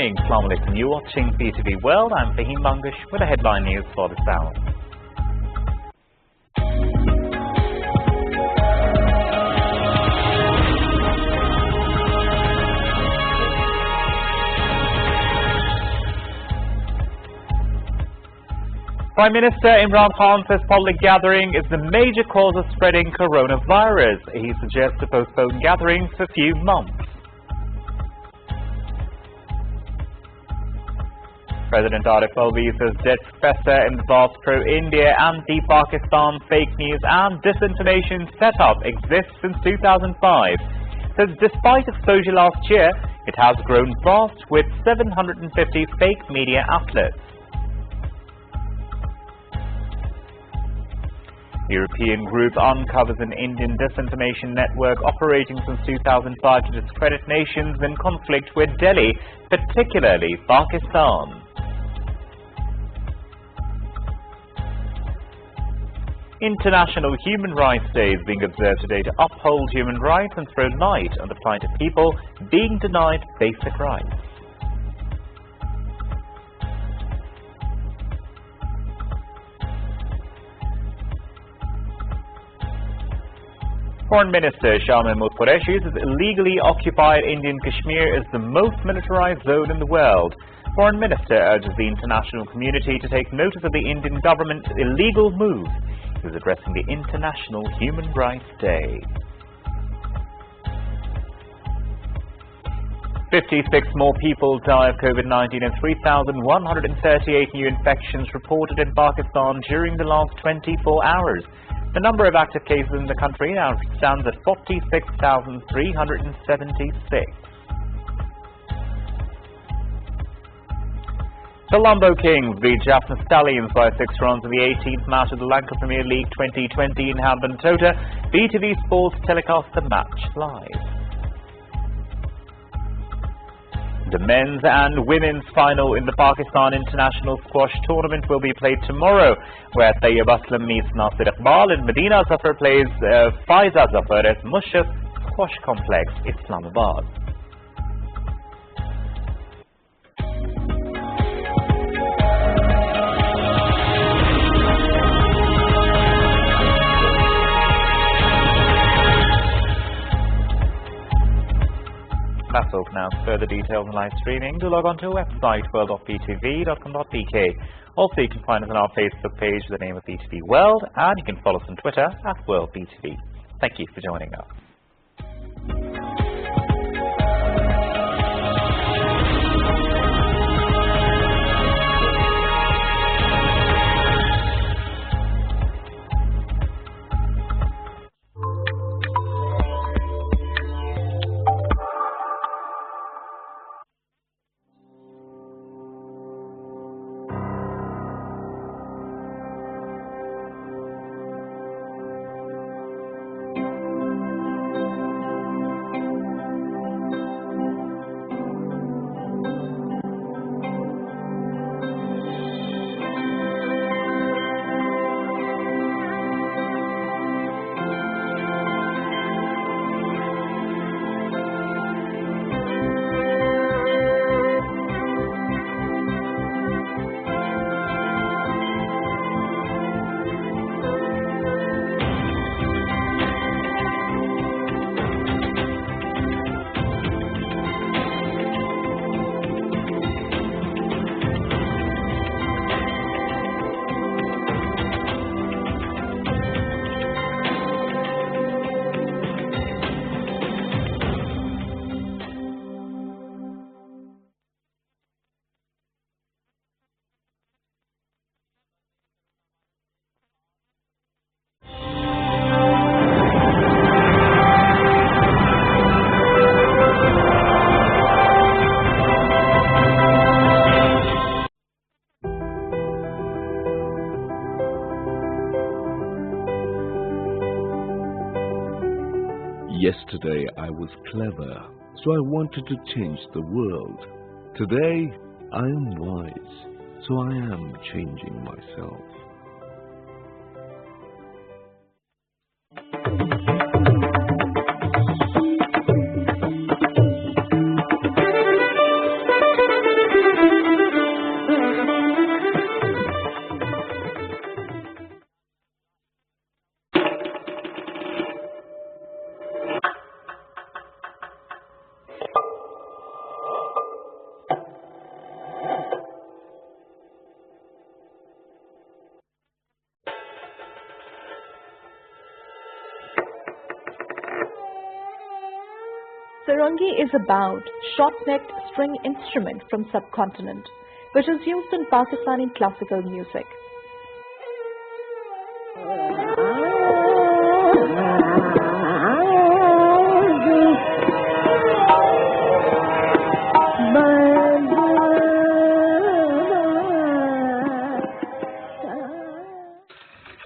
evening. Assalamu alaikum. You're watching BTV World. I'm Fahim Bangush with the headline news for this hour. Prime Minister Imran Khan says public gathering is the major cause of spreading coronavirus. He suggests to postpone gatherings for a few months. President Arif Alvi says dead professor in the vast pro-India, anti-Pakistan fake news and disinformation setup exists since 2005. Says despite exposure last year, it has grown vast with 750 fake media outlets. European group uncovers an Indian disinformation network operating since 2005 to discredit nations in conflict with Delhi, particularly Pakistan. International Human Rights Day is being observed today to uphold human rights and throw light on the plight of people being denied basic rights. Foreign Minister Shah Mahmood Qureshi says illegally occupied Indian Kashmir is the most militarized zone in the world. Foreign Minister urges the international community to take notice of the Indian government's illegal move. He was addressing the International Human Rights Day. 56 more people die of COVID-19 and 3,138 new infections reported in Pakistan during the last 24 hours. The number of active cases in the country now stands at 46,376. Colombo Kings beat Jaffna Stallions by 6 runs in the 18th match of the Lanka Premier League 2020 in Hambantota. BTV Sports telecast the match live. The men's and women's final in the Pakistan International Squash Tournament will be played tomorrow, where Tayyib Aslam meets Nasir Iqbal and Medina Zafar plays Faiza Zafar at Musharraf Squash Complex, Islamabad. That's all for now. For further details and live streaming, do log on to our website world.btv.com.pk. Also, you can find us on our Facebook page with the name of BTV World, and you can follow us on Twitter at WorldBTV. Thank you for joining us. Yesterday I was clever, so I wanted to change the world. Today I am wise, so I am changing myself. Sarangi is a bowed, short-necked string instrument from subcontinent, which is used in Pakistani classical music.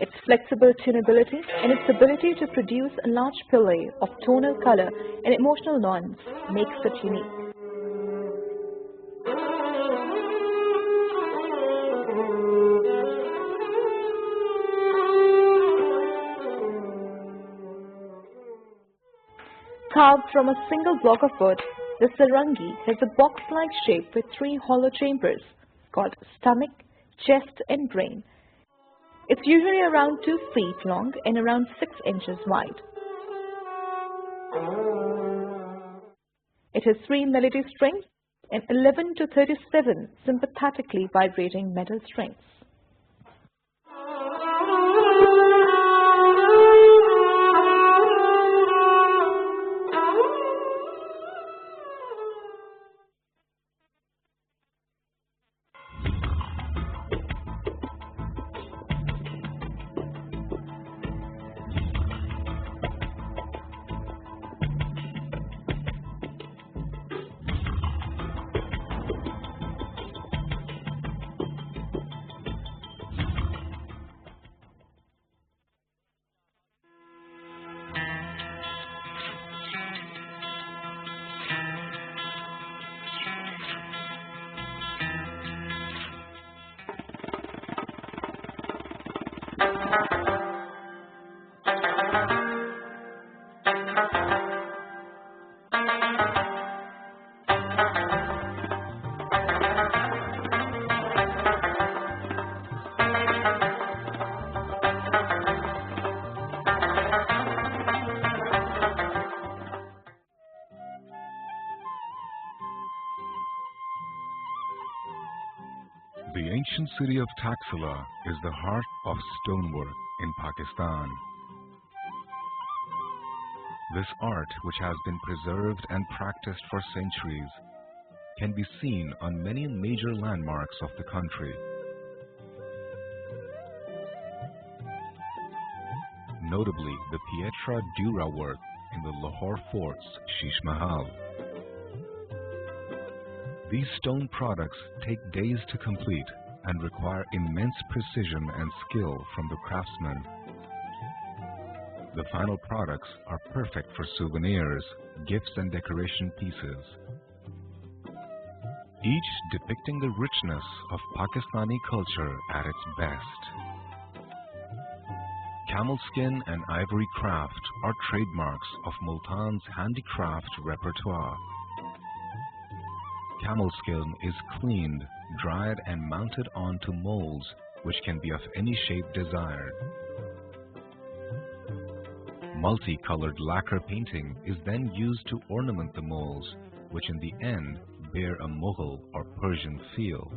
Its flexible tunability and its ability to produce a large palette of tonal color and emotional nuance makes it unique. Carved from a single block of wood, the sarangi has a box-like shape with 3 hollow chambers called stomach, chest and brain. It's usually around 2 feet long and around 6 inches wide. It has 3 melody strings and 11 to 37 sympathetically vibrating metal strings. The ancient city of Taxila is the heart of stonework in Pakistan. This art, which has been preserved and practiced for centuries, can be seen on many major landmarks of the country. Notably, the Pietra Dura work in the Lahore Fort's Sheesh Mahal. These stone products take days to complete and require immense precision and skill from the craftsmen. The final products are perfect for souvenirs, gifts and decoration pieces, each depicting the richness of Pakistani culture at its best. Camel skin and ivory craft are trademarks of Multan's handicraft repertoire. Camel skin is cleaned, dried and mounted onto molds which can be of any shape desired. Multicolored lacquer painting is then used to ornament the molds, which in the end bear a Mughal or Persian feel.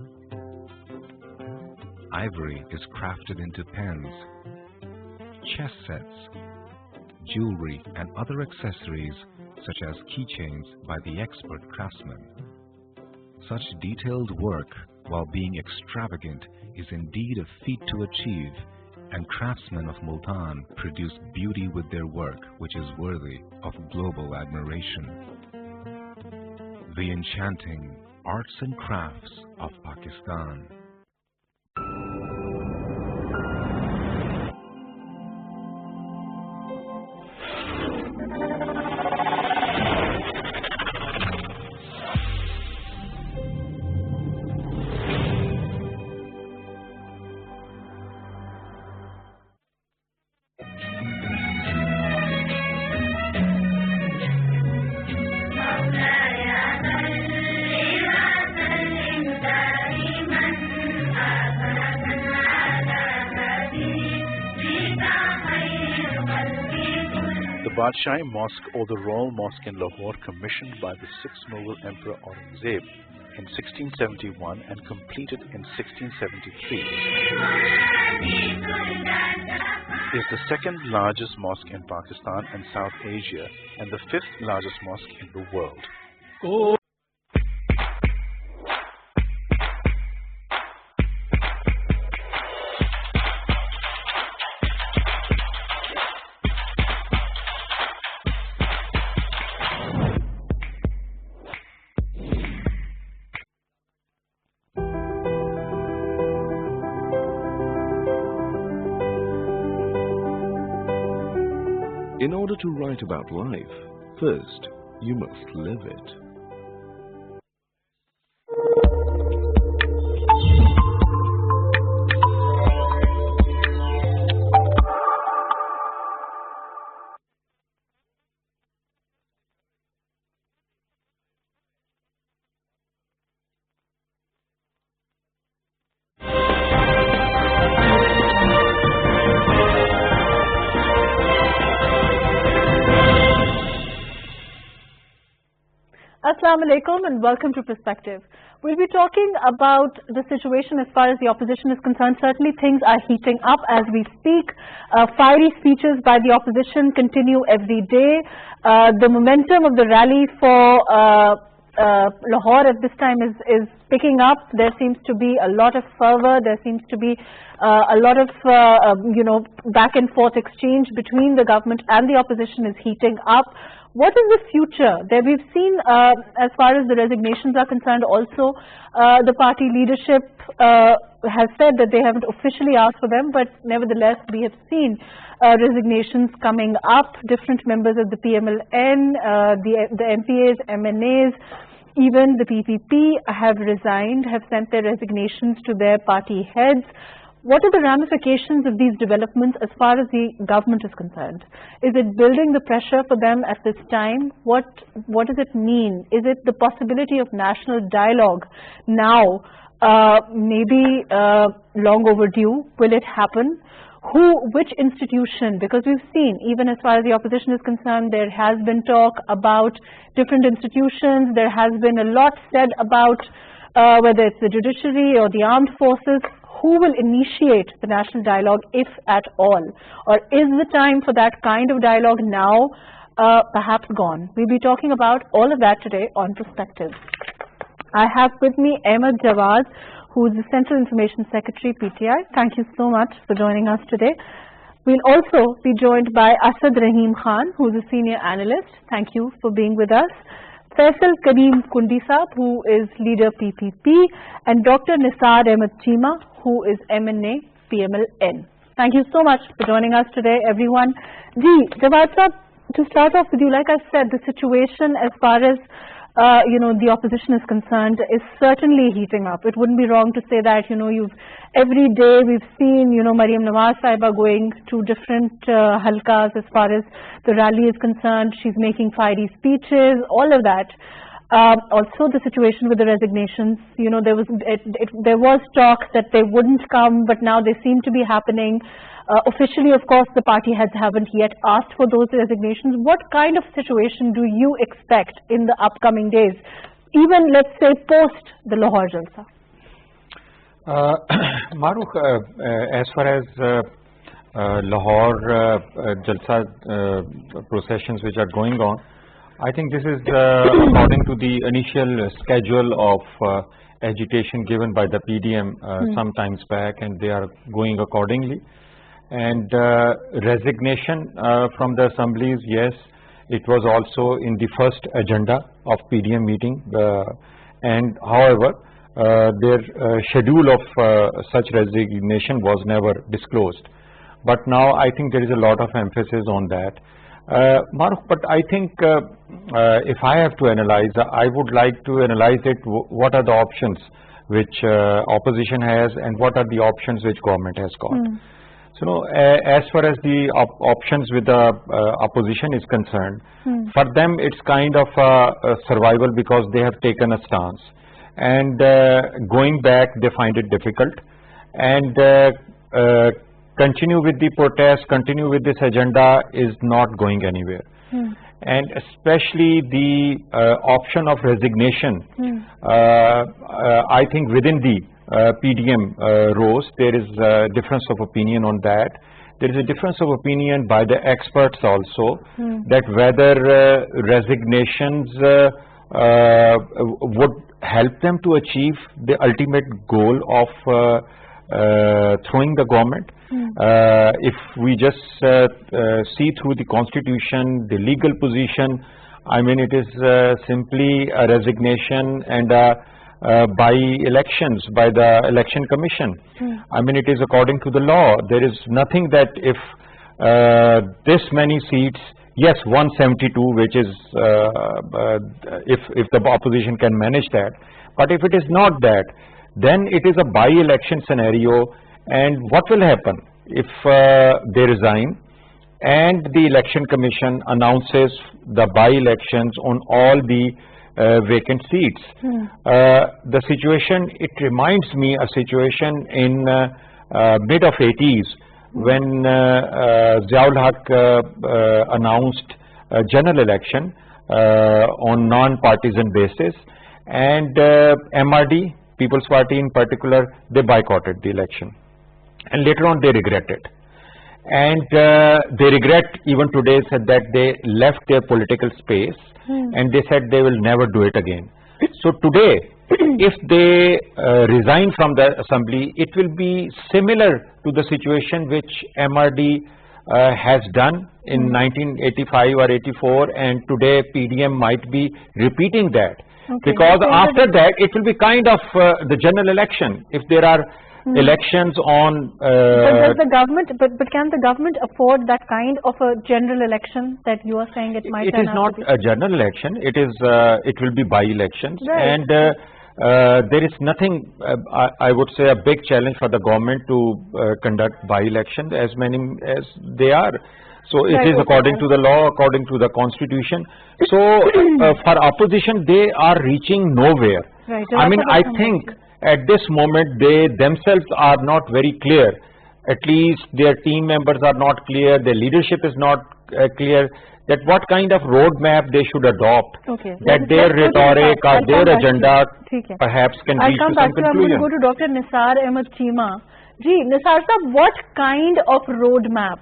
Ivory is crafted into pens, chess sets, jewelry and other accessories such as keychains by the expert craftsmen. Such detailed work, while being extravagant, is indeed a feat to achieve, and craftsmen of Multan produce beauty with their work which is worthy of global admiration. The enchanting arts and crafts of Pakistan. The Badshai Mosque or the Royal Mosque in Lahore, commissioned by the 6th Mughal Emperor Aurangzeb in 1671 and completed in 1673. is the second largest mosque in Pakistan and South Asia and the fifth largest mosque in the world? In order to write about life, first you must live it. Assalamu alaikum and welcome to Perspective. We'll be talking about the situation as far as the opposition is concerned. Certainly things are heating up as we speak. Fiery speeches by the opposition continue every day. The momentum of the rally for Lahore at this time is picking up. There seems to be a lot of fervor. There seems to be a lot of back and forth exchange between the government and the opposition is heating up. What is the future? There we've seen, as far as the resignations are concerned, also the party leadership has said that they haven't officially asked for them, but nevertheless we have seen resignations coming up. Different members of the PMLN, the MPAs, MNAs, even the PPP have resigned, have sent their resignations to their party heads. What are the ramifications of these developments as far as the government is concerned? Is it building the pressure for them at this time? What does it mean? Is it the possibility of national dialogue now? Maybe long overdue. Will it happen? Which institution? Because we've seen, even as far as the opposition is concerned, there has been talk about different institutions. There has been a lot said about whether it's the judiciary or the armed forces. Who will initiate the national dialogue, if at all? Or is the time for that kind of dialogue now perhaps gone? We'll be talking about all of that today on Perspective. I have with me Ahmed Jawad, who is the Central Information Secretary, PTI. Thank you so much for joining us today. We'll also be joined by Asad Rahim Khan, who is a Senior Analyst. Thank you for being with us. Faisal Kareem Kundi Saab, who is Leader PPP, and Dr. Nisar Ahmed Chima, who is MNA PMLN. Thank you so much for joining us today, everyone. Jawad Saab, to start off with you, like I said, the situation as far as the opposition is concerned is certainly heating up. It wouldn't be wrong to say that, every day we've seen, Mariam Nawaz Sahiba going to different halkas as far as the rally is concerned. She's making fiery speeches, all of that. Also the situation with the resignations, there was talk that they wouldn't come, but now they seem to be happening. Officially, of course, the party heads haven't yet asked for those resignations. What kind of situation do you expect in the upcoming days, even let's say post the Lahore Jalsa? Mahrukh, as far as Lahore Jalsa processions which are going on, I think this is according to the initial schedule of agitation given by the PDM some times back, and they are going accordingly. And resignation from the assemblies, yes, it was also in the first agenda of PDM meeting, and however their schedule of such resignation was never disclosed. But now I think there is a lot of emphasis on that. Mahrukh, but I think if I have to analyze, I would like to analyze it, what are the options which opposition has and what are the options which government has got. So as far as the options with the opposition is concerned, for them it's kind of a survival because they have taken a stance, and going back they find it difficult, and continue with the protest, continue with this agenda is not going anywhere. And especially the option of resignation, I think within the PDM rows there is a difference of opinion on that. there is a difference of opinion by the experts also that whether resignations would help them to achieve the ultimate goal of throwing the government. If we just see through the constitution, the legal position, I mean, it is simply a resignation and by elections, by the election commission. I mean, it is according to the law. There is nothing that if this many seats, yes, 172, which is if the opposition can manage that, but if it is not that, then it is a by-election scenario. And what will happen if they resign and the election commission announces the by-elections on all the vacant seats? The situation, it reminds me a situation in mid of 80s when Ziaul Haq announced a general election on non-partisan basis, and MRD, People's Party in particular, they boycotted the election, and later on they regret it. And they regret even today, said that they left their political space and they said they will never do it again. So today, if they resign from the assembly, it will be similar to the situation which MRD has done in 1985 or 84, and today PDM might be repeating that. Because after that, it will be kind of the general election. If there are elections on but does the government, but can the government afford that kind of a general election that you are saying it might? It is not a general election. It is it will be by-elections, and there is nothing, I would say, a big challenge for the government to conduct by-elections as many as they are. So it is according to the law, according to the constitution. So for opposition, they are reaching nowhere. I mean, I think at this moment they themselves are not very clear. At least their team members are not clear, their leadership is not clear, that what kind of roadmap they should adopt, that their rhetoric or their agenda perhaps can reach to some conclusion. I'm going to go to Dr. Nisar Ahmed Cheema. Nisar sir, what kind of roadmap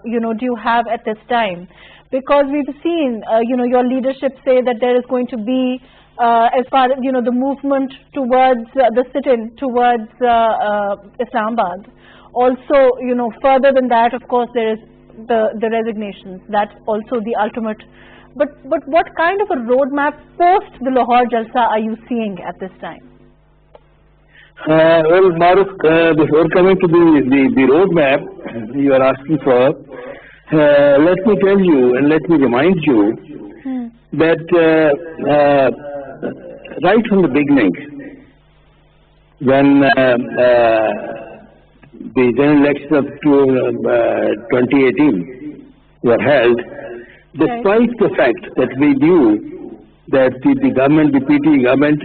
do you have at this time? Because we've seen your leadership say that there is going to be as far as the movement towards the sit-in towards Islamabad. Also, further than that, of course, there is the resignations. That's also the ultimate. But what kind of a roadmap post the Lahore Jalsa are you seeing at this time? Well, Mahrukh, before coming to the roadmap you are asking for, let me tell you and let me remind you that right from the beginning, when the general elections of 2018 were held, despite the fact that we knew that the government, the PT government,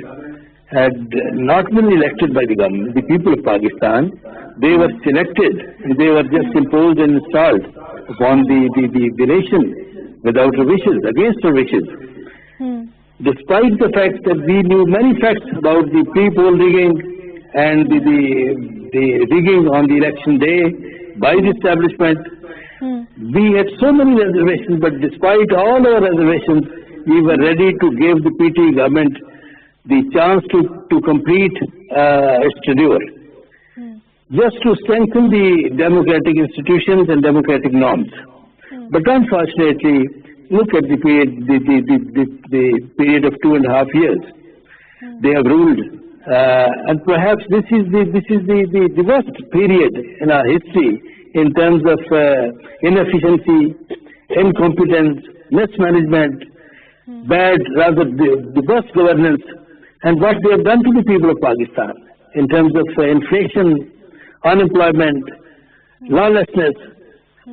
had not been elected by the government, the people of Pakistan, they were selected, they were just imposed and installed upon the nation without our wishes, against our wishes. Despite the fact that we knew many facts about the pre-poll rigging and the rigging on the election day by the establishment, we had so many reservations, but despite all our reservations, we were ready to give the PT government the chance to complete its tenure, just to strengthen the democratic institutions and democratic norms. But unfortunately, look at the period, the period of 2.5 years. They have ruled, and perhaps this is the worst period in our history in terms of inefficiency, incompetence, mismanagement, the worst governance, and what they have done to the people of Pakistan in terms of inflation, unemployment, lawlessness.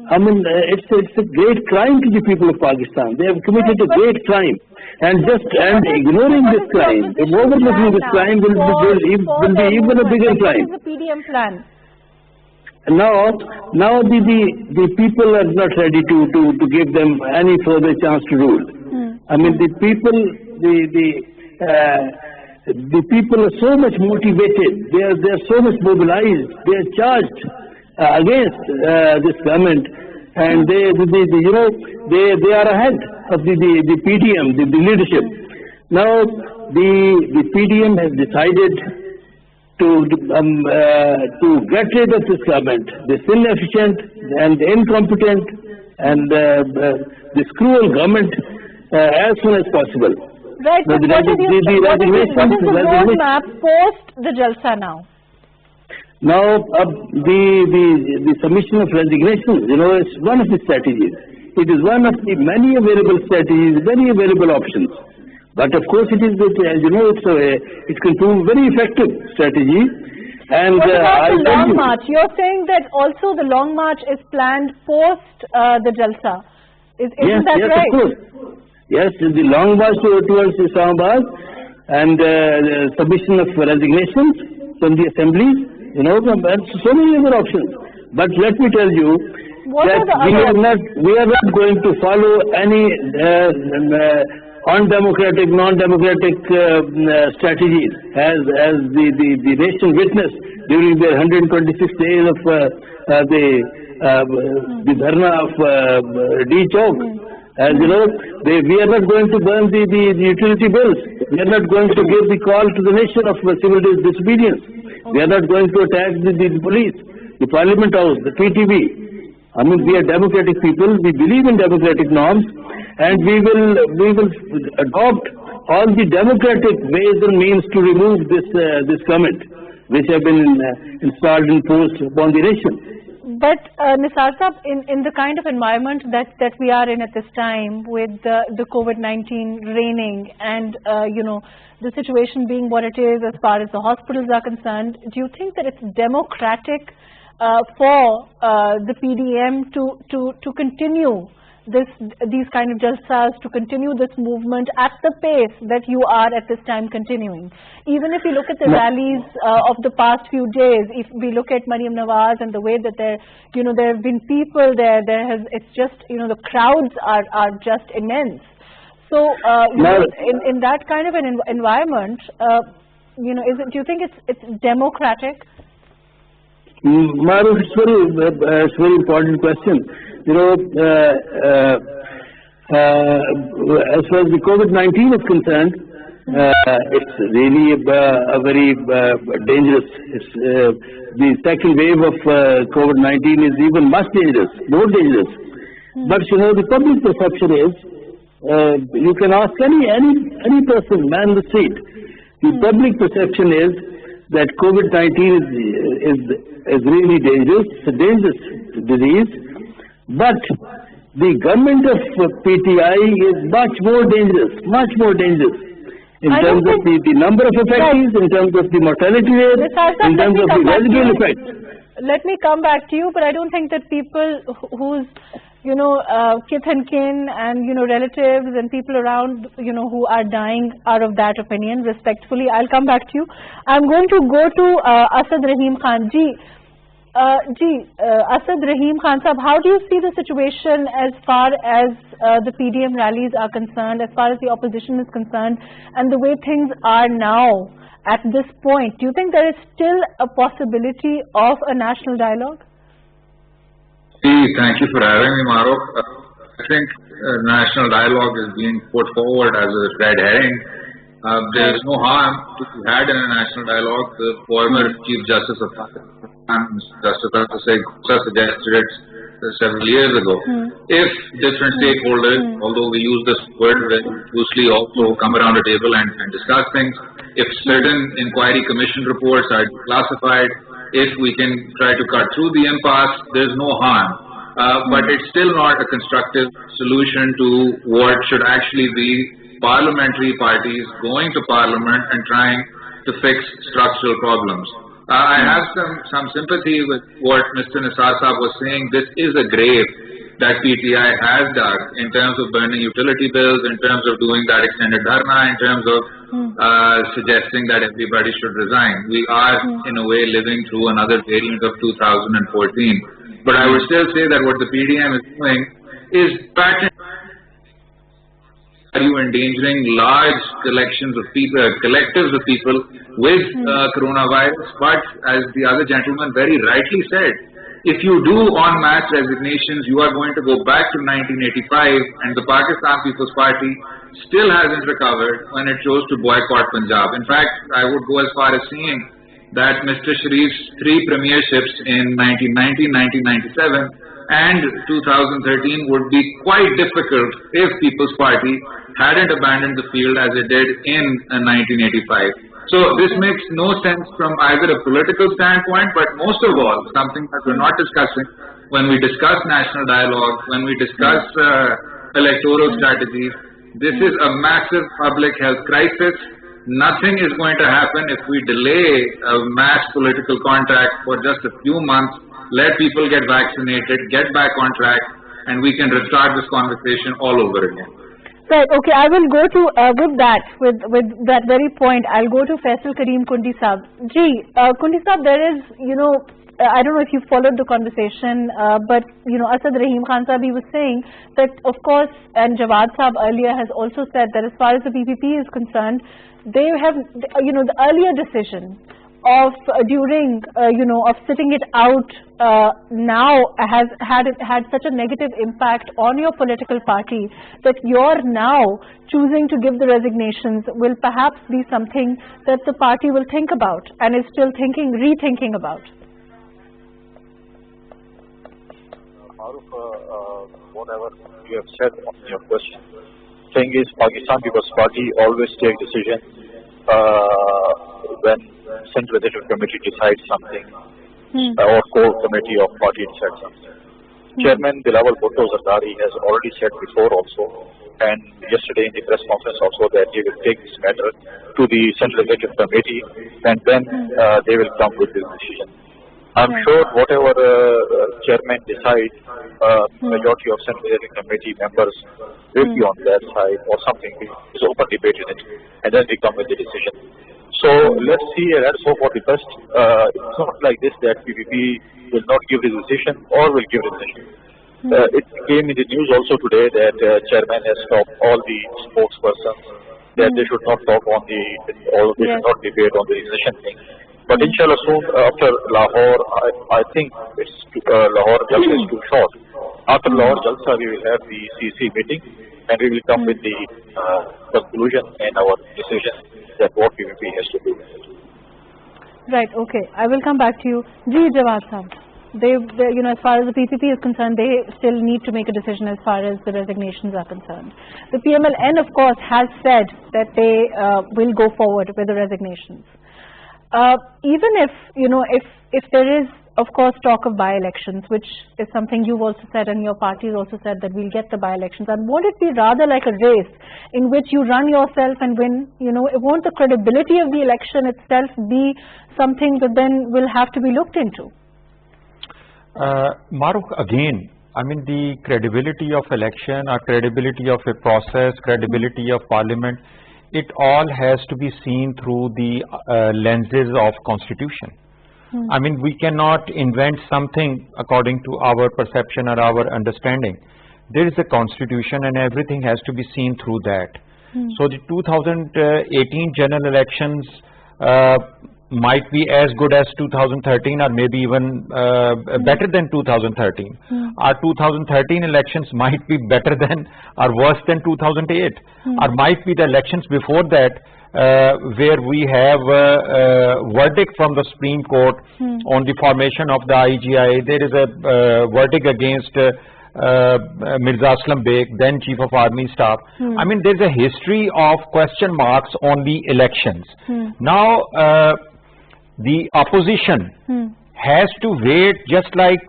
I mean, it's a great crime to the people of Pakistan. They have committed a great crime, and ignoring this crime, overlooking this crime will be even a bigger crime. What is the PDM plan? Now the people are not ready to give them any further chance to rule. I mean, the people are so much motivated. They are so much mobilized. They are charged against this government, and they are ahead of the PDM, the leadership. Now the PDM has decided to get rid of this government, this inefficient and incompetent and this cruel government as soon as possible. Right, but what is the roadmap post the Jalsa now? Now, the submission of resignation, is one of the strategies. It is one of the many available strategies, many available options. But of course, it is, it can prove very effective strategy. And what about the long march? You're saying that also the long march is planned post the Jalsa. Isn't that right? Of course. Yes, the long march towards Islamabad and submission of resignations from the assemblies. And so many other options. But let me tell you that we are not going to follow any undemocratic, non-democratic strategies as the nation witnessed during the 126 days of the dharna of D Chowk. As you know, we are not going to burn the utility bills. We are not going to give the call to the nation of civil disobedience. We are not going to attack the police, the Parliament House, the PTV. I mean, we are democratic people. We believe in democratic norms, and we will adopt all the democratic ways and means to remove this government, which have been installed and imposed upon the nation. But Nisar Sahab, in the kind of environment that we are in at this time, with the COVID-19 reigning and the situation being what it is as far as the hospitals are concerned, do you think that it's democratic for the PDM to continue these kind of jalsas, to continue this movement at the pace that you are at this time continuing? Even if you look at the rallies of the past few days, if we look at Mariam Nawaz and the way that there have been people there, it's just, the crowds are just immense. So, in that kind of an environment, do you think it's democratic? Mahrukh, it's very important question. As far as the COVID-19 is concerned, it's really a very dangerous. The second wave of COVID-19 is even much dangerous, more dangerous. But the public perception is, you can ask any person, man in the street. The public perception is that COVID-19 is really dangerous. It's a dangerous disease. But the government of PTI is much more dangerous, in terms of the number of affectees, in terms of the mortality rate, in terms of the residual effect. Let me come back to you, but I don't think that people whose kith and kin and relatives and people around who are dying are of that opinion. Respectfully, I'll come back to you. I'm going to go to Asad Rahim Khan ji. Asad Rahim Khan Sahab, how do you see the situation as far as the PDM rallies are concerned, as far as the opposition is concerned, and the way things are now at this point? Do you think there is still a possibility of a national dialogue? Thank you for having me, Mahrukh. I think national dialogue is being put forward as a red herring. There is no harm to be had in a national dialogue. The former Chief Justice of Pakistan, Justice suggested it several years ago. If different stakeholders, although we use this word very loosely, also come around the table and discuss things, if certain inquiry commission reports are classified, if we can try to cut through the impasse, there's no harm. But it's still not a constructive solution to what should actually be parliamentary parties going to parliament and trying to fix structural problems. I have some sympathy with what Mr. Nisar Sahab was saying. This is a grave that PTI has dug in terms of burning utility bills, in terms of doing that extended dharna, in terms of suggesting that everybody should resign. We are, in a way, living through another variant of 2014. But I would still say that what the PDM is doing is are you endangering large collections of people, collectives of people with coronavirus? But as the other gentleman very rightly said, if you do en masse resignations, you are going to go back to 1985, and the Pakistan People's Party still hasn't recovered when it chose to boycott Punjab. In fact, I would go as far as saying that Mr. Sharif's 3 premierships in 1990, 1997 and 2013 would be quite difficult if People's Party hadn't abandoned the field as it did in 1985. So this makes no sense from either a political standpoint, but most of all, something that we're not discussing when we discuss national dialogue, when we discuss electoral strategies. This is a massive public health crisis. Nothing is going to happen if we delay a mass political contact for just a few months, let people get vaccinated, get back on track, and we can restart this conversation all over again. Right. Okay. I will go to with that very point. I'll go to Faisal Kareem Kundi Saab. Kundi Saab, there is, I don't know if you followed the conversation, but Asad Rahim Khan Saab, he was saying that, of course, and Jawad Saab earlier has also said that as far as the PPP is concerned, they have, the earlier decision of of sitting it out now has had such a negative impact on your political party that you're now choosing to give the resignations will perhaps be something that the party will think about and is still rethinking about. Mahrukh, whatever you have said on your question, thing is Pakistan People's Party always take decision when Central Executive Committee decides something or core committee of party decides something. Chairman Bilawal Bhutto Zardari has already said before also, and yesterday in the press conference also, that he will take this matter to the Central Executive Committee and then they will come with this decision. I'm sure whatever chairman decides, majority of Central Executive Committee members will be on their side or something. There's open debate in it, and then we come with the decision. So let's see and let's hope for the best. It's not like this that PPP will not give the decision or will give the decision. It came in the news also today that chairman has stopped all the spokespersons that they should not talk on or they should not debate on the decision thing. But inshallah soon after Lahore, I think it's Lahore Jalsa is too short. After Lahore Jalsa, we will have the CC meeting and we will come with the conclusion and our decision that what PPP has to do. Right. Okay. I will come back to you. Jawad Sahab. As far as the PPP is concerned, they still need to make a decision as far as the resignations are concerned. The PMLN, of course, has said that they will go forward with the resignations. Even if there is, of course, talk of by-elections, which is something you've also said and your party has also said that we'll get the by-elections, and won't it be rather like a race in which you run yourself and win? Won't the credibility of the election itself be something that then will have to be looked into? Mahrukh, again, I mean, the credibility of election or credibility of a process, credibility of parliament, it all has to be seen through the lenses of constitution. I mean, we cannot invent something according to our perception or our understanding. There is a constitution and everything has to be seen through that. So the 2018 general elections might be as good as 2013 or maybe even better than 2013. Our 2013 elections might be better than or worse than 2008 or might be the elections before that where we have a verdict from the Supreme Court on the formation of the IGI. There is a verdict against Mirza Aslam Beg, then Chief of Army Staff. I mean, there's a history of question marks on the elections. Now, the opposition has to wait just like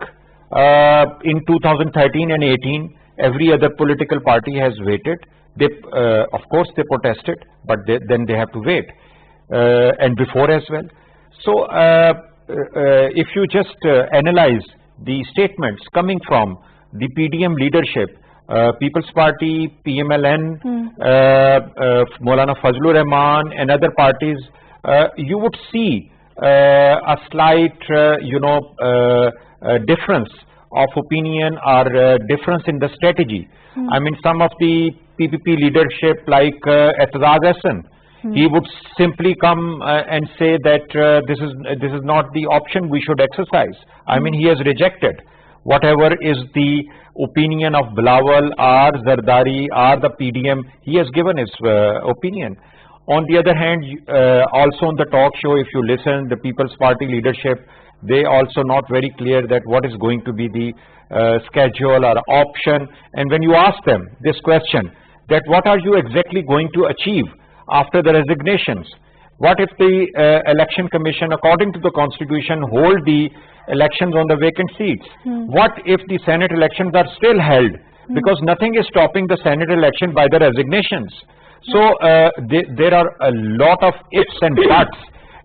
in 2013 and 18, every other political party has waited. They, of course, they protested, but then they have to wait, and before as well. So, if you just analyze the statements coming from the PDM leadership, People's Party, PMLN, Maulana Fazlur Rahman and other parties, you would see a slight, difference of opinion or difference in the strategy. I mean, some of the PPP leadership like Etazaz Hassan, He would simply come and say that this is not the option we should exercise. I mean, he has rejected whatever is the opinion of Bilawal or Zardari or the PDM. He has given his opinion. On the other hand, also on the talk show, if you listen, the People's Party leadership, they also not very clear that what is going to be the schedule or option. And when you ask them this question, that what are you exactly going to achieve after the resignations? What if the election commission, according to the constitution, hold the elections on the vacant seats? What if the Senate elections are still held? Because nothing is stopping the Senate election by the resignations. So there are a lot of ifs and buts,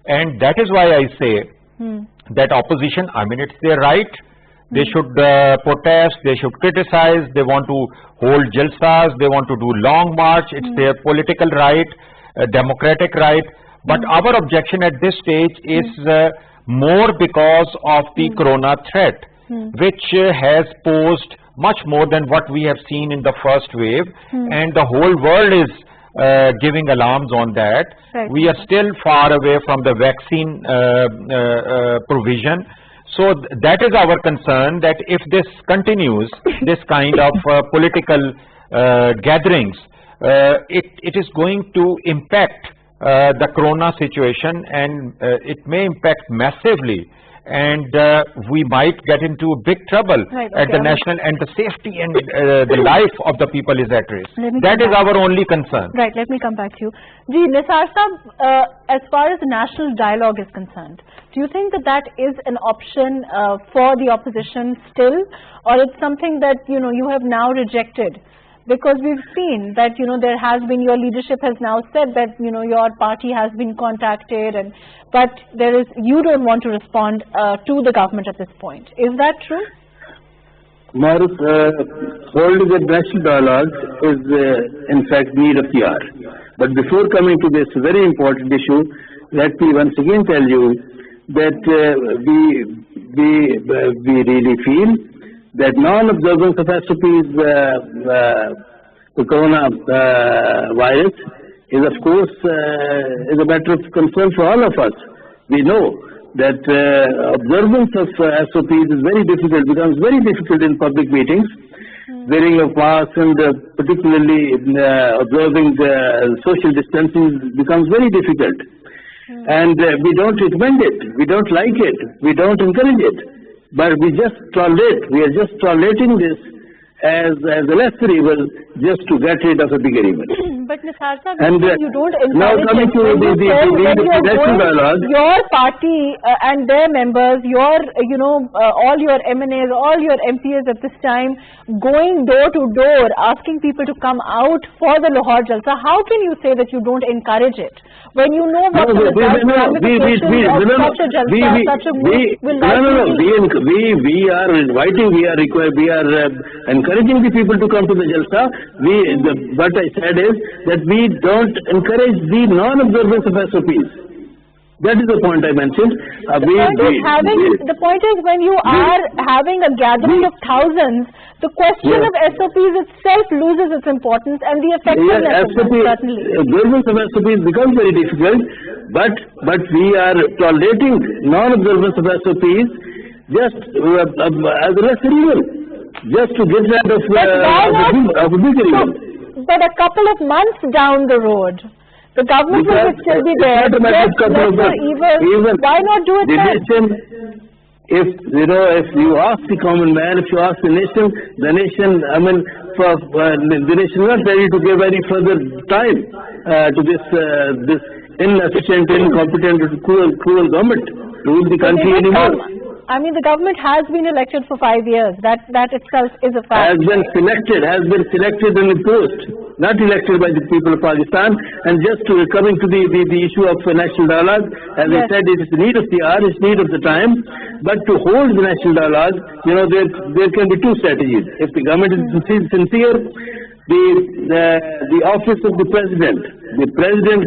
and that is why I say that opposition, I mean, it's their right. They should protest, they should criticize, they want to hold jalsas, they want to do long march, it's their political right, democratic right. But our objection at this stage is more because of the corona threat, which has posed much more than what we have seen in the first wave, and the whole world is giving alarms on that. We are still far away from the vaccine provision. So that is our concern, that if this continues, this kind of political gatherings, it is going to impact the corona situation, and it may impact massively, and we might get into big trouble at the national, and the safety and the life of the people is at risk. That is our only concern. Right, let me come back to you. Ji, Nisar Sahab, as far as the national dialogue is concerned, do you think that that is an option for the opposition still, or it's something that, you know, you have now rejected? Because we've seen that, you know, there has been, your leadership has now said that, you know, your party has been contacted, and but there is, you don't want to respond to the government at this point. Is that true? Mahrukh, holding a national dialogue is in fact need of the hour. But before coming to this very important issue, let me once again tell you that we really feel that non-observance of SOPs, the corona virus, is of course is a matter of concern for all of us. We know that observance of SOPs is very difficult, becomes very difficult in public meetings. Wearing of masks and particularly observing social distancing becomes very difficult. And we don't recommend it, we don't like it, we don't encourage it. But we just tolerate, we are just tolerating this as a lesser evil, just to get rid of a bigger evil. But Nisar Sahab, you don't encourage now coming it. to the national dialogue, your party and their members, your, you know, all your MNAs, all your MPs at this time, going door to door, asking people to come out for the Lahore Jalsa, how can you say that you don't encourage it? When you know what the ramifications of such a Jalsa, such a move will likely be? We are inviting, we are encouraging the people to come to the Jalsa. What I said is that we don't encourage the non-observance of SOPs. That is the point I mentioned. The point is when you are having a gathering of thousands, the question of SOPs itself loses its importance, and the effectiveness of them, certainly. Observance of SOPs becomes very difficult, but we are tolerating non-observance of SOPs just as a lesser evil, just to get rid of a bigger evil. But a couple of months down the road, the government will still be there. Why not do it then? If you ask the common man, if you ask the nation, I mean, the nation is not ready to give any further time to this inefficient, incompetent, cruel government to rule the country anymore. I mean, the government has been elected for 5 years. That itself is a fact. Has been selected and imposed, not elected by the people of Pakistan. And just coming to the issue of national dialogue, as I said, it is the need of the hour, it's need of the time. But to hold the national dialogue, you know, there can be two strategies. If the government is sincere, the office of the president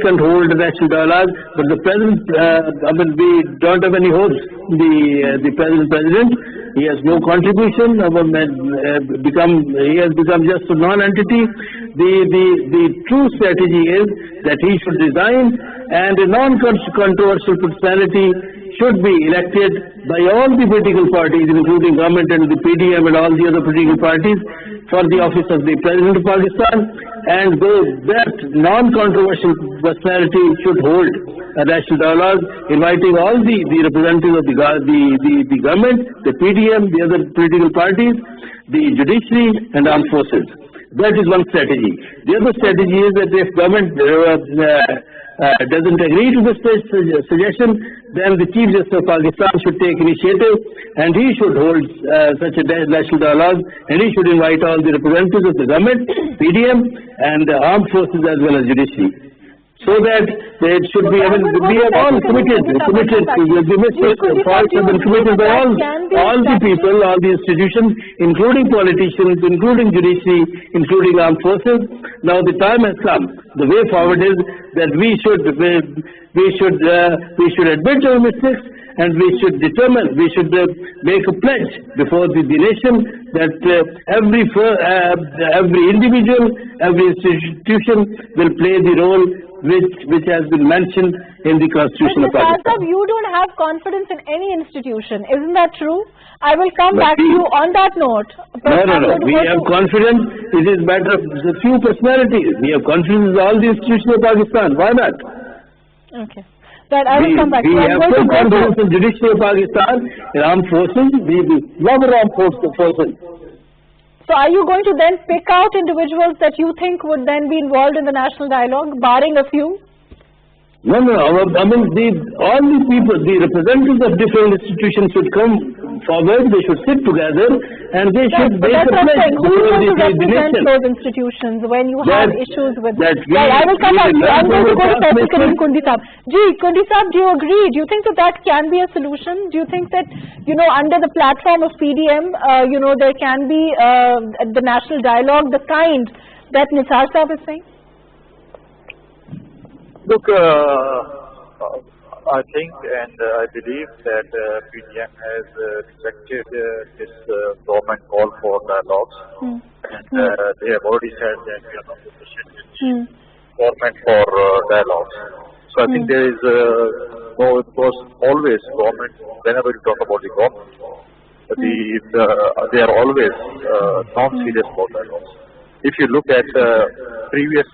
can hold a national dialogue, but the president, I mean, we don't have any hopes. The president, he has no contribution. He has become just a non-entity. the true strategy is that he should resign, and a non-controversial personality should be elected by all the political parties, including government and the PDM and all the other political parties, for the office of the President of Pakistan. And that non-controversial personality should hold a national dialogue, inviting all the representatives of the government, the PDM, the other political parties, the judiciary and armed forces. That is one strategy. The other strategy is that if government doesn't agree to this suggestion, then the Chief Justice of Pakistan should take initiative, and he should hold such a national dialogue, and he should invite all the representatives of the government, PDM, and the armed forces as well as judiciary. So that it should be, I mean, we are all committed, the mistakes and faults have been committed by all the people, all the institutions, including politicians, including judiciary, including armed forces. Now the time has come. The way forward is that we should admit our mistakes, and we should determine, we should make a pledge before the nation that every individual, every institution will play the role which has been mentioned in the Constitution of Pakistan. You don't have confidence in any institution, isn't that true? I will come back to you on that note. No. We have confidence. It is a matter of a few personalities. We have confidence in all the institutions of Pakistan. Why not? Okay. That I will come back to you. We have full confidence in the judiciary of Pakistan, in armed forces. We love our armed forces. So are you going to then pick out individuals that you think would then be involved in the national dialogue, barring a few? No. I mean, all the people, the representatives of different institutions should come forward. They should sit together, and they should make a pledge before the nation. Those institutions when you have issues with them. I will come back to you. I'm going to go to Professor Kundi Saab. Kundi Saab, do you agree? Do you think that can be a solution? Do you think that, under the platform of PDM, there can be the national dialogue, the kind that Nisar Saab is saying? Look, I think and I believe that PDM has rejected this government call for dialogues, and they have already said that we are not appreciating government for dialogues. So I think there is because always government, whenever you talk about the government, they are always not serious about dialogues. If you look at previous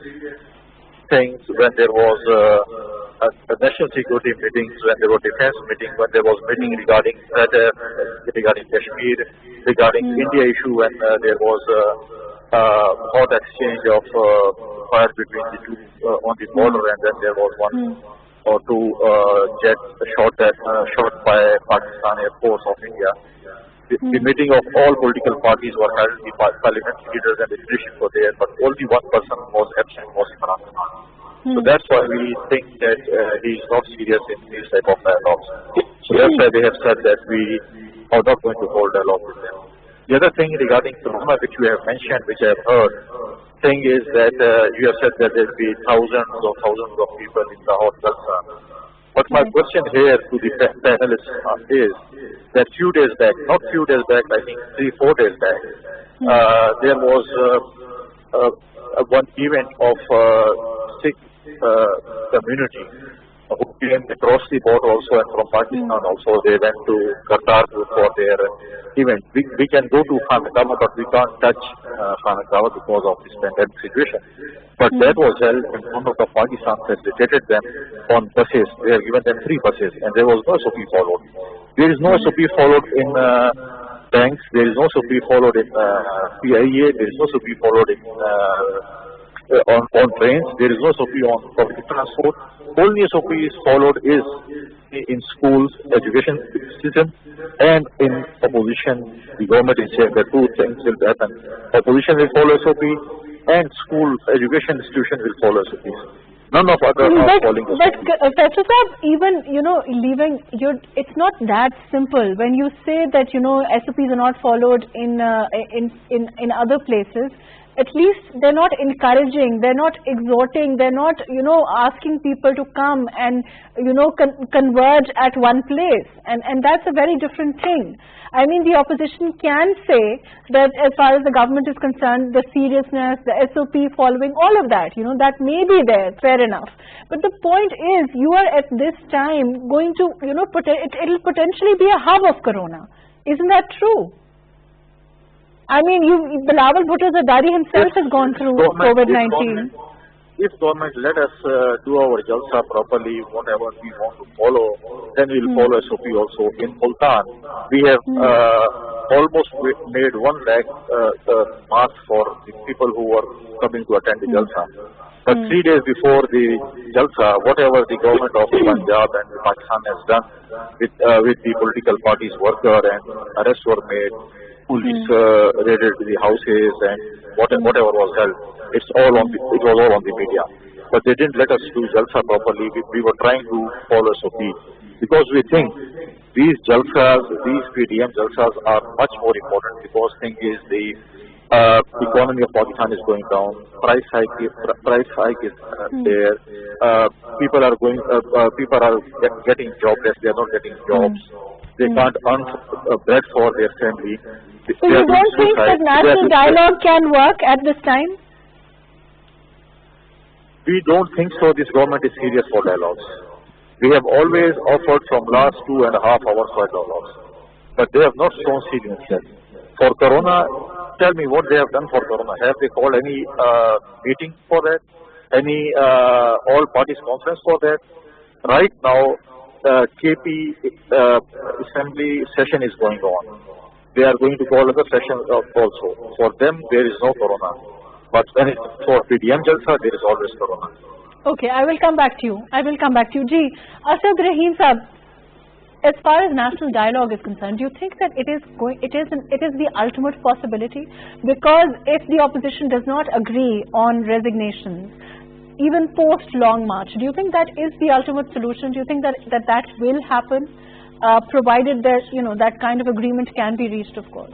things, when there was national security meetings, when there were defense meetings, when there was meeting regarding Kashmir, regarding India issue, when there was hot exchange of fire between the two on the border, and then there was one or two jets shot by Pakistan Air Force of India. The meeting of all political parties were held, the parliamentary leaders and the leadership were there, but only one person was absent, was Imran Khan. So that's why we think that he is not serious in these type of dialogues. So that's why they have said that we are not going to hold dialogue with them. The other thing regarding Corona, which you have mentioned, which I have heard, thing is that you have said that there will be thousands of people in the hotel. But my question here to the panelists is that few days back, not few days back, I think 3-4 days back, there was one event of Sikh community who came across the border also, and from Pakistan also. They went to Qatar for their event. We can go to Khanakawa, but we can't touch Khanakawa because of this pandemic situation. But that was held in front of Pakistan, facilitated them on buses. They have given them 3 buses, and there was no SOP followed. There is no SOP followed in banks. There is no SOP followed in PIA. There is no SOP followed in on trains. There is no SOP on public transport. Only SOP is followed is in schools, education system, and in opposition. The government is saying that 2 things will happen. Opposition will follow SOP, and school education institution will follow SOPs. None of others are following SOPs. But Professor Saab, even leaving, it's not that simple. When you say that SOPs are not followed in other places, at least they're not encouraging, they're not exhorting, they're not, asking people to come and, converge at one place. And that's a very different thing. I mean, the opposition can say that as far as the government is concerned, the seriousness, the SOP following, all of that, that may be there, fair enough. But the point is, you are at this time going to, it'll potentially be a hub of corona. Isn't that true? I mean, Bilawal Bhutto Zardari himself has gone through COVID-19. If government let us do our jalsa properly, whatever we want to follow, then we will follow SOP also. In Multan, we have almost made 1 lakh masks for the people who were coming to attend the jalsa. But 3 days before the jalsa, whatever the government of Punjab and Pakistan has done with the political parties' worker and arrests were made, police raided the houses and whatever was held. It was all on the media. But they didn't let us do jalsa properly. We were trying to follow SOP because we think these jalsas, these PDM jalsas are much more important because thing is the economy of Pakistan is going down. Price hike is there. People are getting jobless. They are not getting jobs. They can't earn bread for their family. So you don't think that national dialogue can work at this time? We don't think so. This government is serious for dialogues. We have always offered from last 2.5 hours for dialogues, but they have not shown seriousness. For Corona, tell me what they have done for Corona. Have they called any meeting for that? Any all parties conference for that? Right now, KP assembly session is going on. They are going to call another session also. For them, there is no Corona. But when it's for PDM Jalsa, there is always Corona. Okay, I will come back to you. Ji, Asad Rahim Sahab, as far as national dialogue is concerned, do you think that it is the ultimate possibility? Because if the opposition does not agree on resignations, even post long march, do you think that is the ultimate solution? Do you think that will happen, provided that that kind of agreement can be reached, of course?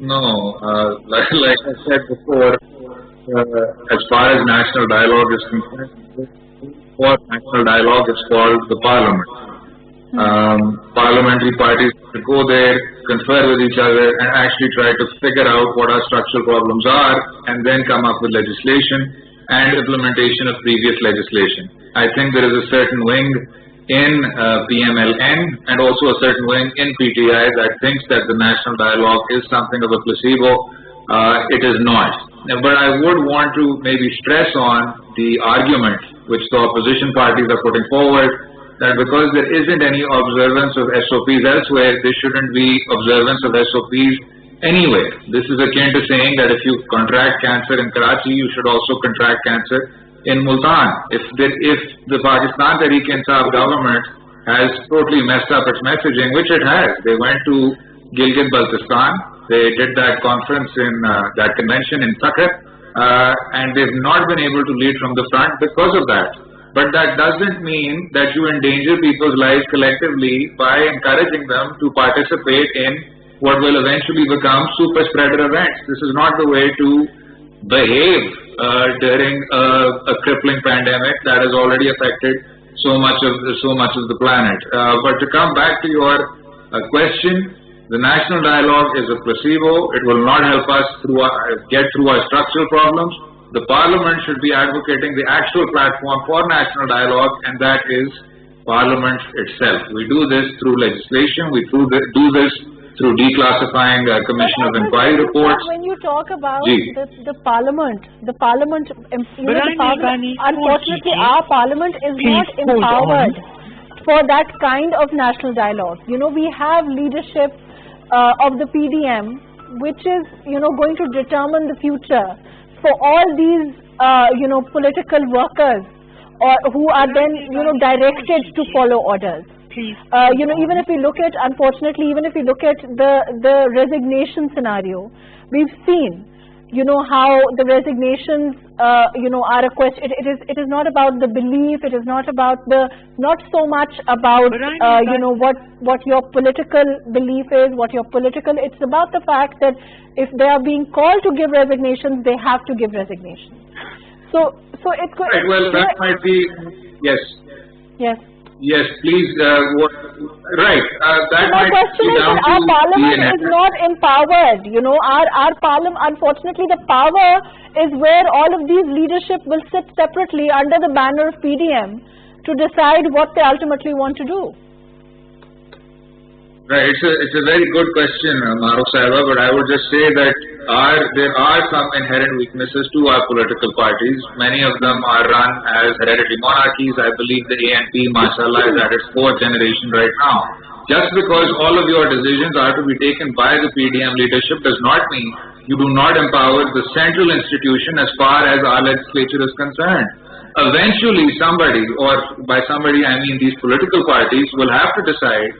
No, like I said before, as far as national dialogue is concerned, what national dialogue is called the parliament. Parliamentary parties go there, confer with each other, and actually try to figure out what our structural problems are, and then come up with legislation and implementation of previous legislation. I think there is a certain wing in PMLN and also a certain wing in PTI that thinks that the national dialogue is something of a placebo. It is not. But I would want to maybe stress on the argument which the opposition parties are putting forward, that because there isn't any observance of SOPs elsewhere, there shouldn't be observance of SOPs anywhere. This is akin to saying that if you contract cancer in Karachi, you should also contract cancer in Multan. If the Pakistan Tehreek-e-Insaf government has totally messed up its messaging, which it has. They went to Gilgit-Baltistan, they did that conference in that convention in Takhar, and they've not been able to lead from the front because of that. But that doesn't mean that you endanger people's lives collectively by encouraging them to participate in what will eventually become super spreader events. This is not the way to behave during a crippling pandemic that has already affected so much of the planet. But to come back to your question, the national dialogue is a placebo. It will not help us get through our structural problems. The parliament should be advocating the actual platform for national dialogue, and that is parliament itself. We do this through legislation. We do this through declassifying commission of inquiry reports. When you talk about the parliament, unfortunately our parliament is not empowered for that kind of national dialogue. We have leadership of the PDM, which is going to determine the future for all these political workers, or who are then directed to follow orders. Even if we look at, unfortunately, even if we look at the resignation scenario, we've seen you know, how the resignations, you know, are a question. It is not about the belief. It is not about not so much about, you know, what your political belief is, what your political. It's about the fact that if they are being called to give resignations, they have to give resignations. So it could. Right, well, that might be, yes. Yes. Yes, please. Right. That My might question be is down that our to parliament the is not empowered. You know, our parliament, unfortunately, the power is where all of these leadership will sit separately under the banner of PDM to decide what they ultimately want to do. Right. It's a very good question, Mahrukh Sahiba, but I would just say that there are some inherent weaknesses to our political parties. Many of them are run as hereditary monarchies. I believe the ANP, mashallah, is at its fourth generation right now. Just because all of your decisions are to be taken by the PDM leadership does not mean you do not empower the central institution as far as our legislature is concerned. Eventually somebody, or by somebody I mean these political parties, will have to decide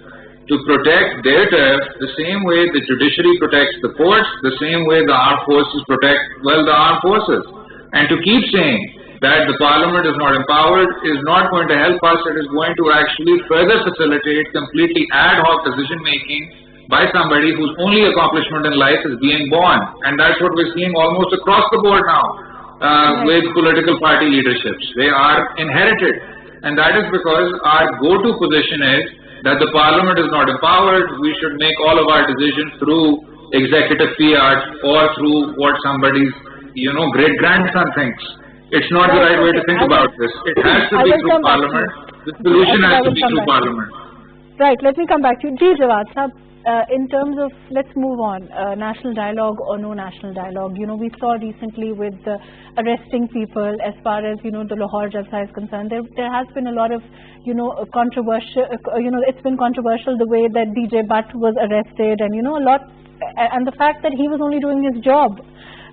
to protect their turf the same way the judiciary protects the courts, the same way the armed forces protect, well, the armed forces. And to keep saying that the parliament is not empowered is not going to help us. It is going to actually further facilitate completely ad hoc decision making by somebody whose only accomplishment in life is being born. And that's what we're seeing almost across the board now with political party leaderships. They are inherited. And that is because our go-to position is that the parliament is not empowered. We should make all of our decisions through executive fiat or through what somebody's, you know, great-grandson thinks. It's not the right way to think about this. It has to be through parliament. The solution has to be through parliament. Right, let me come back to you. Ji Jawad Sahab, in terms of, let's move on, national dialogue or no national dialogue. You know, we saw recently with arresting people as far as, you know, the Lahore Jalsa is concerned. There has been a lot of, you know, controversial, you know, it's been controversial the way that DJ Butt was arrested, and, you know, a lot, and the fact that he was only doing his job.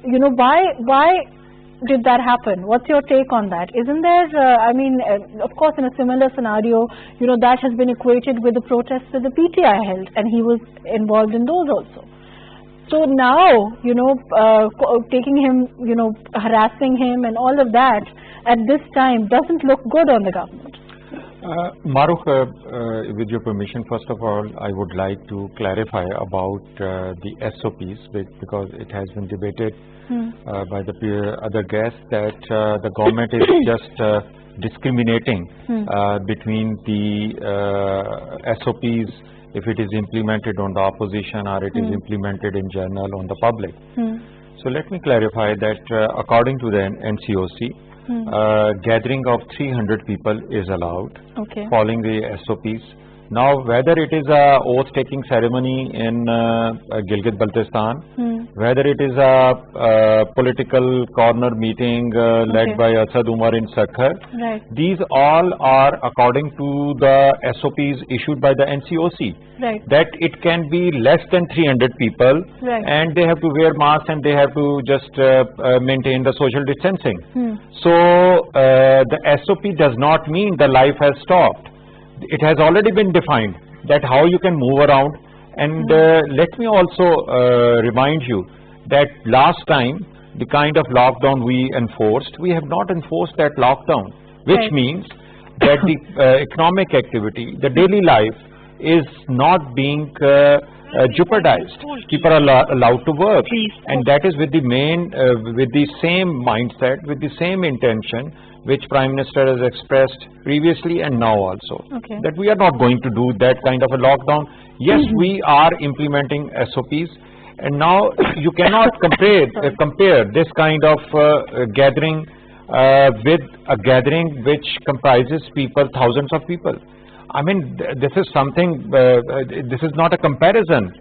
You know, why did that happen? What's your take on that? Isn't there, I mean, of course, in a similar scenario, you know, that has been equated with the protests that the PTI held, and he was involved in those also. So now, you know, taking him, you know, harassing him and all of that at this time doesn't look good on the government. Mahrukh, with your permission, first of all, I would like to clarify about the SOPs, because it has been debated by the other guests that the government is just discriminating between the SOPs if it is implemented on the opposition or it is implemented in general on the public. So let me clarify that according to the NCOC, gathering of 300 people is allowed, following the SOPs. Now, whether it is a oath-taking ceremony in Gilgit-Baltistan, whether it is a political corner meeting led by Asad Umar in Sakhar, these all are according to the SOPs issued by the NCOC. That it can be less than 300 people, and they have to wear masks and they have to just maintain the social distancing. So the SOP does not mean the life has stopped. It has already been defined that how you can move around. And let me also remind you that last time the kind of lockdown we enforced, we have not enforced that lockdown, which means that the economic activity, the daily life is not being jeopardized. People are allowed to work, and that is with the with the same mindset, with the same intention which Prime Minister has expressed previously and now also, that we are not going to do that kind of a lockdown. Yes, we are implementing SOPs, and now you cannot compare this kind of gathering with a gathering which comprises people, thousands of people. I mean, this is something, this is not a comparison.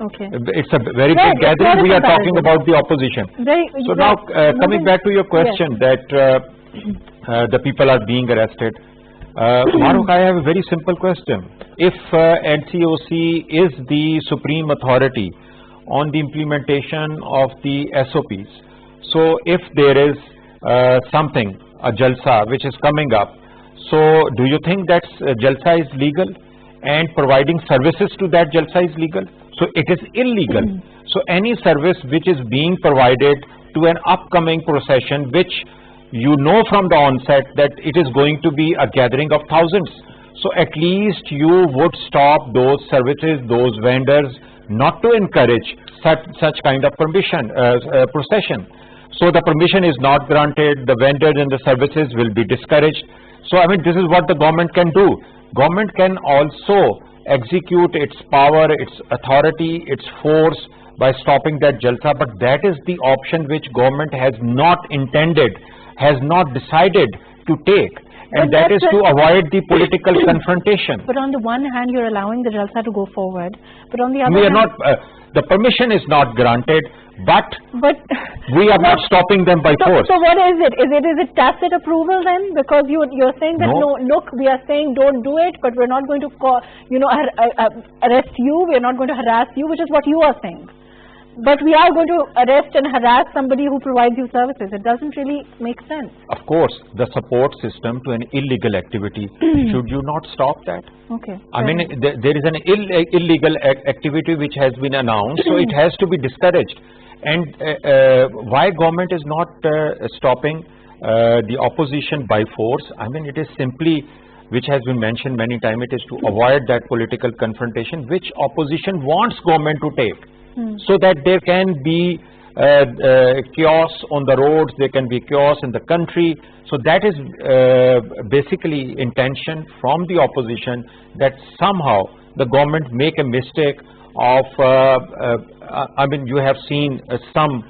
It's a very big gathering. We are talking about the opposition. So now, coming back to your question that the people are being arrested. Mahrukh, I have a very simple question. If NCOC is the supreme authority on the implementation of the SOPs, so if there is something, a Jalsa, which is coming up, so do you think that Jalsa is legal and providing services to that Jalsa is legal? So it is illegal. So any service which is being provided to an upcoming procession which you know from the onset that it is going to be a gathering of thousands. So at least you would stop those services, those vendors, not to encourage such kind of procession. So the permission is not granted, the vendors and the services will be discouraged. So I mean, this is what the government can do. Government can also execute its power, its authority, its force by stopping that jalsa, but that is the option which government has not intended, has not decided to take. And that is to avoid the political confrontation. But on the one hand, you're allowing the jalsa to go forward. But on the other we are hand, not. The permission is not granted, but we are not stopping them by force. So what is it? Is it tacit approval then? Because you're saying that no, look, we are saying don't do it, but we're not going to arrest you. We're not going to harass you, which is what you are saying. But we are going to arrest and harass somebody who provides you services. It doesn't really make sense. Of course, the support system to an illegal activity, should you not stop that? Okay. I mean, there is an illegal activity which has been announced, so it has to be discouraged. And why government is not stopping the opposition by force? I mean, it is simply, which has been mentioned many times, it is to avoid that political confrontation which opposition wants government to take. So that there can be chaos on the roads, there can be chaos in the country. So that is basically intention from the opposition, that somehow the government make a mistake of, I mean, you have seen some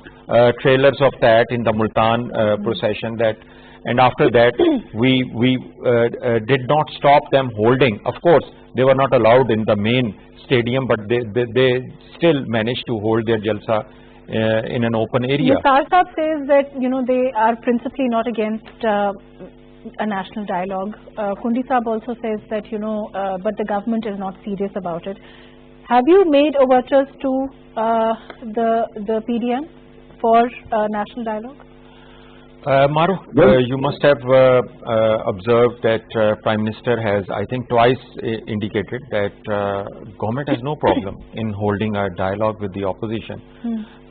trailers of that in the Multan procession, that, and after that we did not stop them holding. Of course, they were not allowed in the main stadium, but they still managed to hold their jalsa in an open area. Nisar Saab says that they are principally not against a national dialogue. Kundi Saab also says that but the government is not serious about it. Have you made overtures to the PDM for national dialogue? Mahrukh, you must have observed that Prime Minister has, I think, twice indicated that government has no problem in holding a dialogue with the opposition.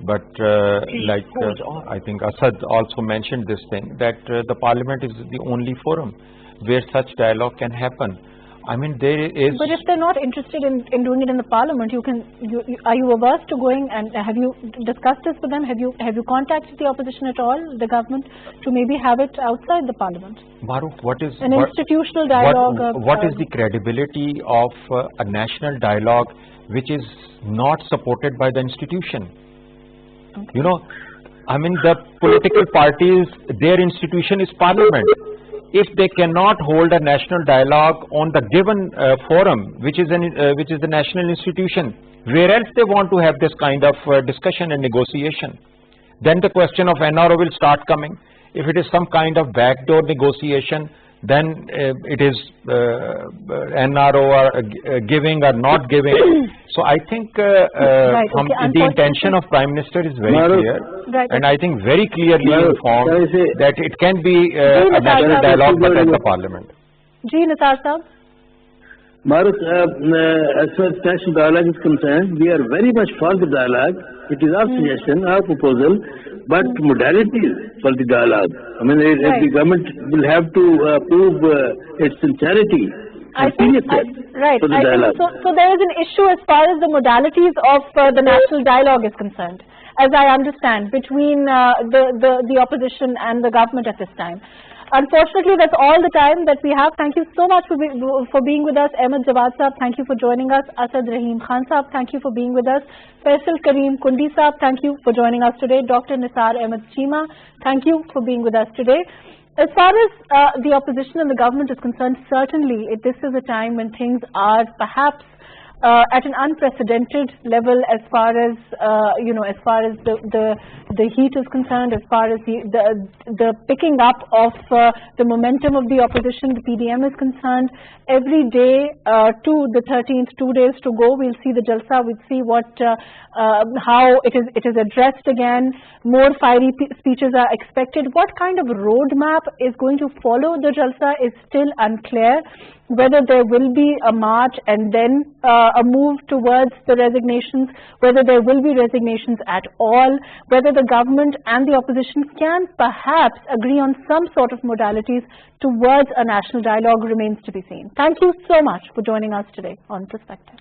But I think Assad also mentioned this thing, that the Parliament is the only forum where such dialogue can happen. I mean, there is. But if they're not interested in doing it in the Parliament, are you averse to going, and have you discussed this with them? Have you contacted the opposition at all, the government, to maybe have it outside the Parliament? Mahrukh, what is an institutional dialogue? What is the credibility of a national dialogue which is not supported by the institution? Okay. I mean, the political parties, their institution is Parliament. If they cannot hold a national dialogue on the given forum, which is the national institution, where else they want to have this kind of discussion and negotiation? Then the question of NRO will start coming. If it is some kind of backdoor negotiation, then it is NRO or giving or not giving. So I think the intention of Prime Minister is very clear, and I think very clearly informed that it can be a national dialogue, but at the Parliament. Ji Nisar Saab. Mahrukh, as far as national dialogue is concerned, we are very much for the dialogue. It is our suggestion, our proposal, but modalities for the dialogue. I mean, the government will have to prove its sincerity. I think so there is an issue as far as the modalities of the national dialogue is concerned, as I understand, between the opposition and the government at this time. Unfortunately, that's all the time that we have. Thank you so much for being with us. Ahmed Jawad Saab, thank you for joining us. Asad Rahim Khan Saab, thank you for being with us. Faisal Kareem Kundi Saab, thank you for joining us today. Dr. Nisar Ahmed Cheema, thank you for being with us today. As far as the opposition and the government is concerned, certainly this is a time when things are perhaps at an unprecedented level, as far as as far as the heat is concerned, as far as the picking up of the momentum of the opposition, the PDM is concerned. Every day to the 13th, 2 days to go, we'll see the jalsa. We'll see how it is addressed again. More fiery speeches are expected. What kind of roadmap is going to follow the jalsa is still unclear. Whether there will be a march and then a move towards the resignations, whether there will be resignations at all, whether the government and the opposition can perhaps agree on some sort of modalities towards a national dialogue remains to be seen. Thank you so much for joining us today on Perspective.